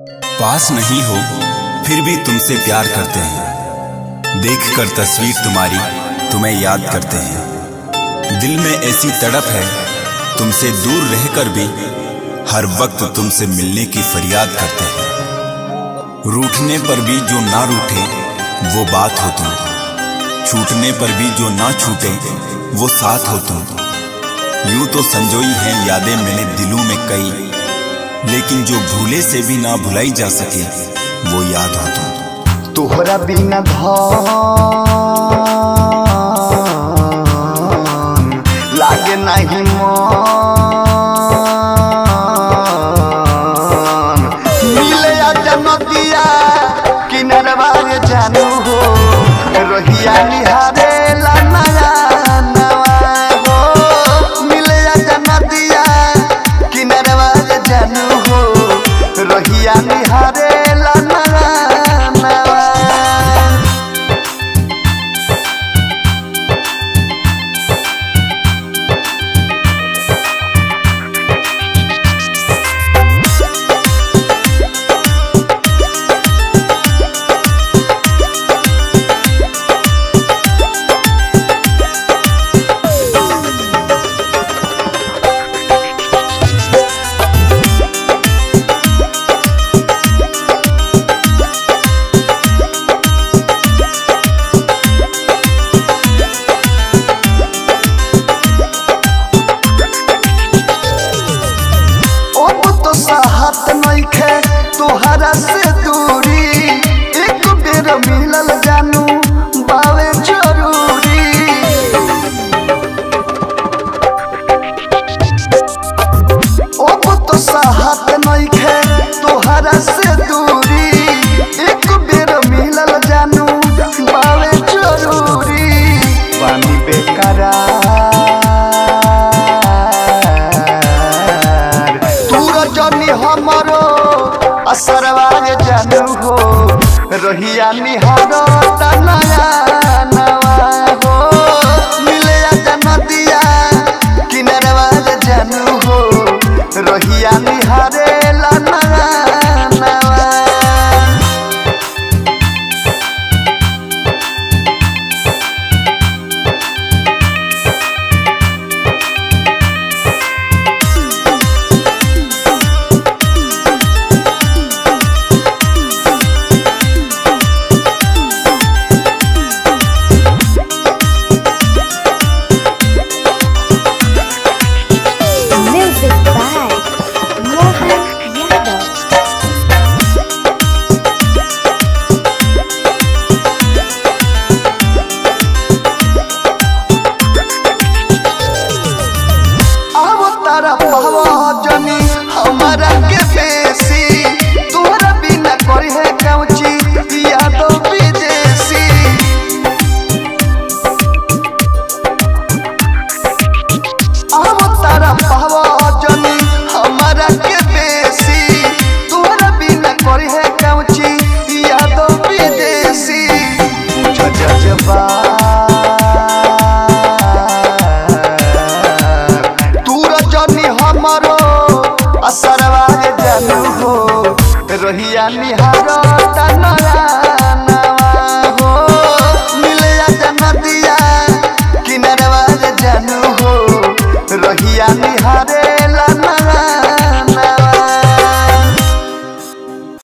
पास नहीं हो फिर भी तुमसे प्यार करते हैं, देखकर तस्वीर तुम्हारी तुम्हें याद करते हैं। दिल में ऐसी तड़प है तुमसे दूर रहकर भी हर वक्त तुमसे मिलने की फरियाद करते हैं। रूठने पर भी जो ना रूठे वो बात हो तुम, छूटने पर भी जो ना छूटे वो साथ हो तुम। यूं तो संजोई हैं यादें मैंने दिलों में कई, लेकिन जो भूले से भी ना भुलाई जा सके वो याद हो तुम। तोहरा बिना धन लागे नहीं मन, मिले नदिया किनारवा जानू हो, रहिया निहारे ला नया नवा हो। मिले नदिया किनारवा जानू हो, रहिया निहारे ला नया नवा। तोहरा से दूरी एक बेर मिलल जानू बावे जरूरी। अब तो साहत नहीं खे तोहरा से दूरी, एक बेर मिलल जानू बावे जरूरी। पानी बेकरार तू रजनी हमरो असरवाज जानू हो, रहिया निहारो नया नवा हो। मिले नदिया किनारवा जानू हो, रहिया निहारे ला नया नवा। जनी हमारा के बेसी तोहरा बिना करी है कौची यादो विदेशी। अब तारा पावा जनी हमारा के बेसी तोहरा बिना करी है कौची यादो विदेशी। जजबा असरवाज जानू हो, रहिया निहारो नया